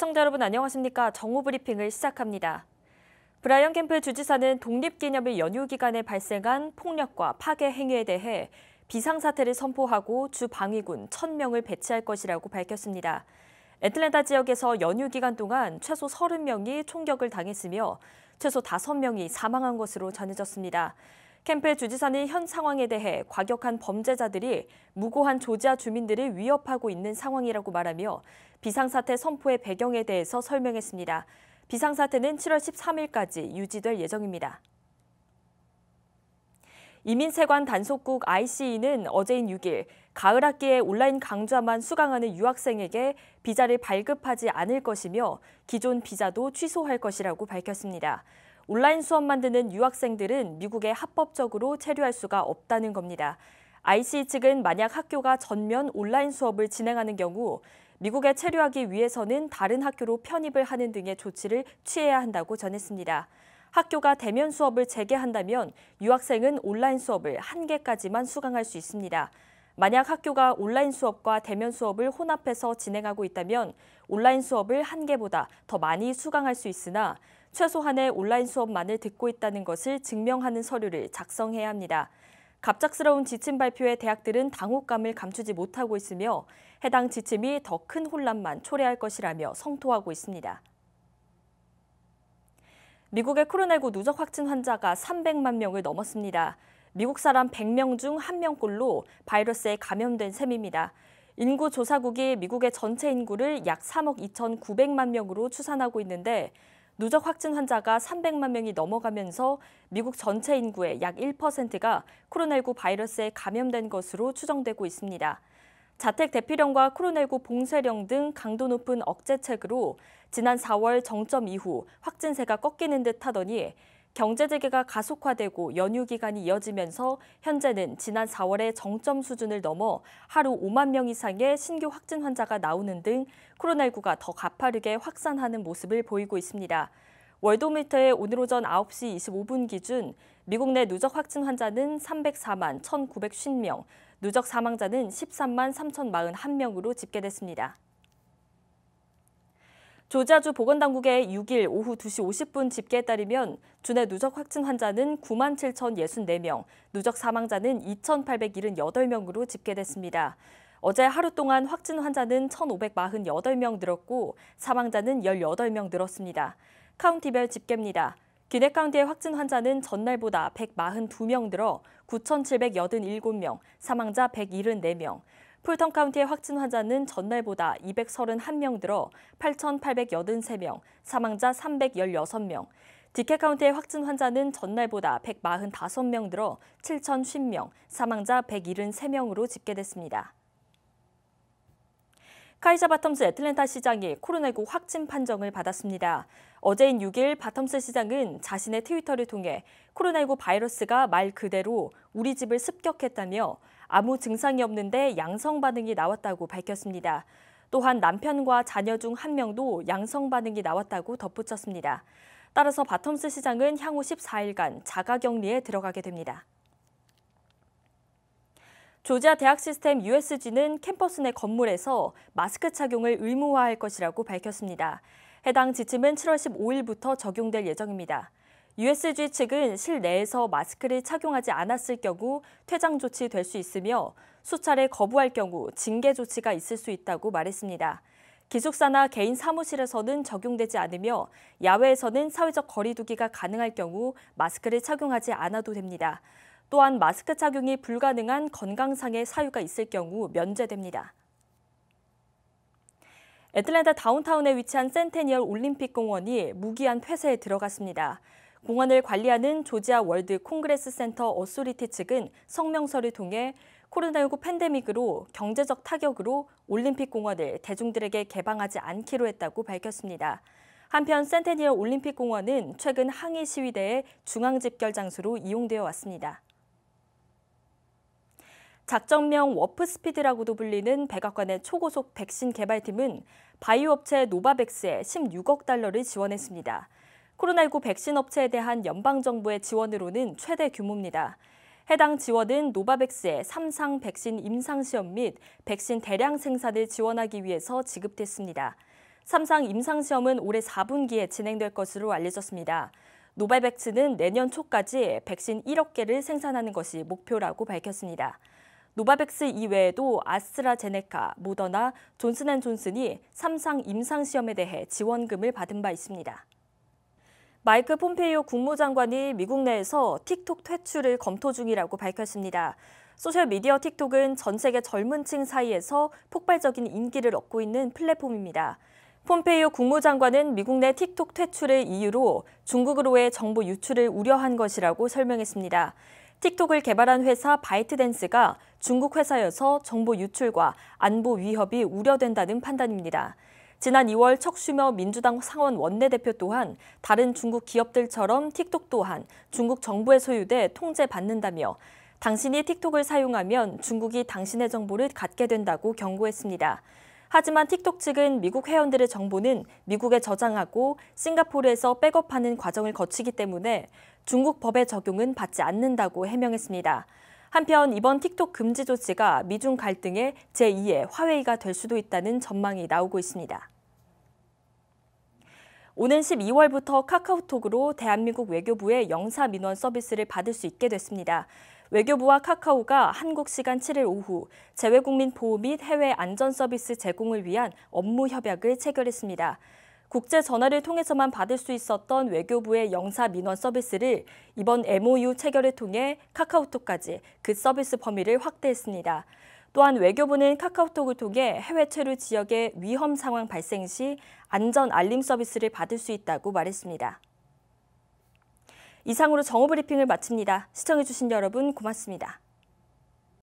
시청자 여러분 안녕하십니까? 정오 브리핑을 시작합니다. 브라이언 캠프 주지사는 독립기념일 연휴 기간에 발생한 폭력과 파괴 행위에 대해 비상사태를 선포하고 주 방위군 1,000명을 배치할 것이라고 밝혔습니다. 애틀랜타 지역에서 연휴 기간 동안 최소 30명이 총격을 당했으며 최소 5명이 사망한 것으로 전해졌습니다. 캠프 주지사는 현 상황에 대해 과격한 범죄자들이 무고한 조지아 주민들을 위협하고 있는 상황이라고 말하며 비상사태 선포의 배경에 대해서 설명했습니다. 비상사태는 7월 13일까지 유지될 예정입니다. 이민세관 단속국 ICE는 어제인 6일 가을 학기에 온라인 강좌만 수강하는 유학생에게 비자를 발급하지 않을 것이며 기존 비자도 취소할 것이라고 밝혔습니다. 온라인 수업만 듣는 유학생들은 미국에 합법적으로 체류할 수가 없다는 겁니다. ICE 측은 만약 학교가 전면 온라인 수업을 진행하는 경우 미국에 체류하기 위해서는 다른 학교로 편입을 하는 등의 조치를 취해야 한다고 전했습니다. 학교가 대면 수업을 재개한다면 유학생은 온라인 수업을 1개까지만 수강할 수 있습니다. 만약 학교가 온라인 수업과 대면 수업을 혼합해서 진행하고 있다면 온라인 수업을 1개보다 더 많이 수강할 수 있으나 최소한의 온라인 수업만을 듣고 있다는 것을 증명하는 서류를 작성해야 합니다. 갑작스러운 지침 발표에 대학들은 당혹감을 감추지 못하고 있으며 해당 지침이 더 큰 혼란만 초래할 것이라며 성토하고 있습니다. 미국의 코로나19 누적 확진 환자가 300만 명을 넘었습니다. 미국 사람 100명 중 1명꼴로 바이러스에 감염된 셈입니다. 인구조사국이 미국의 전체 인구를 약 3억 2,900만 명으로 추산하고 있는데 누적 확진 환자가 300만 명이 넘어가면서 미국 전체 인구의 약 1%가 코로나19 바이러스에 감염된 것으로 추정되고 있습니다. 자택 대피령과 코로나19 봉쇄령 등 강도 높은 억제책으로 지난 4월 정점 이후 확진세가 꺾이는 듯 하더니 경제 재개가 가속화되고 연휴 기간이 이어지면서 현재는 지난 4월의 정점 수준을 넘어 하루 5만 명 이상의 신규 확진 환자가 나오는 등 코로나19가 더 가파르게 확산하는 모습을 보이고 있습니다. 월도미터의 오늘 오전 9시 25분 기준 미국 내 누적 확진 환자는 304만 1,950명, 누적 사망자는 13만 3,041명으로 집계됐습니다. 조지아주 보건당국의 6일 오후 2시 50분 집계에 따르면 주내 누적 확진 환자는 9만 7,064명, 누적 사망자는 2,878명으로 집계됐습니다. 어제 하루 동안 확진 환자는 1,548명 늘었고 사망자는 18명 늘었습니다. 카운티별 집계입니다. 귀넷 카운티의 확진 환자는 전날보다 142명 늘어 9,787명, 사망자 174명. 풀턴 카운티의 확진 환자는 전날보다 231명 늘어 8,883명, 사망자 316명. 디케 카운티의 확진 환자는 전날보다 145명 늘어 7,050명, 사망자 173명으로 집계됐습니다. 카이자 바텀스 애틀랜타 시장이 코로나19 확진 판정을 받았습니다. 어제인 6일 바텀스 시장은 자신의 트위터를 통해 코로나19 바이러스가 말 그대로 우리 집을 습격했다며 아무 증상이 없는데 양성 반응이 나왔다고 밝혔습니다. 또한 남편과 자녀 중 1명도 양성 반응이 나왔다고 덧붙였습니다. 따라서 바텀스 시장은 향후 14일간 자가격리에 들어가게 됩니다. 조지아 대학 시스템 USG는 캠퍼스 내 건물에서 마스크 착용을 의무화할 것이라고 밝혔습니다. 해당 지침은 7월 15일부터 적용될 예정입니다. USG 측은 실내에서 마스크를 착용하지 않았을 경우 퇴장 조치될 수 있으며 수차례 거부할 경우 징계 조치가 있을 수 있다고 말했습니다. 기숙사나 개인 사무실에서는 적용되지 않으며 야외에서는 사회적 거리 두기가 가능할 경우 마스크를 착용하지 않아도 됩니다. 또한 마스크 착용이 불가능한 건강상의 사유가 있을 경우 면제됩니다. 애틀랜타 다운타운에 위치한 센테니얼 올림픽 공원이 무기한 폐쇄에 들어갔습니다. 공원을 관리하는 조지아 월드 콩그레스 센터 어소리티 측은 성명서를 통해 코로나19 팬데믹으로 경제적 타격으로 올림픽 공원을 대중들에게 개방하지 않기로 했다고 밝혔습니다. 한편 센테니얼 올림픽 공원은 최근 항의 시위대의 중앙 집결 장소로 이용되어 왔습니다. 작전명 워프스피드라고도 불리는 백악관의 초고속 백신 개발팀은 바이오 업체 노바백스에 16억 달러를 지원했습니다. 코로나19 백신 업체에 대한 연방정부의 지원으로는 최대 규모입니다. 해당 지원은 노바백스의 3상 백신 임상시험 및 백신 대량 생산을 지원하기 위해서 지급됐습니다. 3상 임상시험은 올해 4분기에 진행될 것으로 알려졌습니다. 노바백스는 내년 초까지 백신 1억 개를 생산하는 것이 목표라고 밝혔습니다. 노바백스 이외에도 아스트라제네카, 모더나, 존슨앤존슨이 3상 임상시험에 대해 지원금을 받은 바 있습니다. 마이크 폼페이오 국무장관이 미국 내에서 틱톡 퇴출을 검토 중이라고 밝혔습니다. 소셜미디어 틱톡은 전 세계 젊은 층 사이에서 폭발적인 인기를 얻고 있는 플랫폼입니다. 폼페이오 국무장관은 미국 내 틱톡 퇴출을 이유로 중국으로의 정보 유출을 우려한 것이라고 설명했습니다. 틱톡을 개발한 회사 바이트댄스가 중국 회사여서 정보 유출과 안보 위협이 우려된다는 판단입니다. 지난 2월 척 슈머 민주당 상원 원내대표 또한 다른 중국 기업들처럼 틱톡 또한 중국 정부에 소유돼 통제받는다며 당신이 틱톡을 사용하면 중국이 당신의 정보를 갖게 된다고 경고했습니다. 하지만 틱톡 측은 미국 회원들의 정보는 미국에 저장하고 싱가포르에서 백업하는 과정을 거치기 때문에 중국 법의 적용은 받지 않는다고 해명했습니다. 한편 이번 틱톡 금지 조치가 미중 갈등의 제2의 화웨이가 될 수도 있다는 전망이 나오고 있습니다. 오는 12월부터 카카오톡으로 대한민국 외교부의 영사 민원 서비스를 받을 수 있게 됐습니다. 외교부와 카카오가 한국 시간 7일 오후 재외국민 보호 및 해외 안전 서비스 제공을 위한 업무 협약을 체결했습니다. 국제 전화를 통해서만 받을 수 있었던 외교부의 영사 민원 서비스를 이번 MOU 체결을 통해 카카오톡까지 그 서비스 범위를 확대했습니다. 또한 외교부는 카카오톡을 통해 해외 체류 지역의 위험 상황 발생 시 안전 알림 서비스를 받을 수 있다고 말했습니다. 이상으로 정오브리핑을 마칩니다. 시청해주신 여러분 고맙습니다.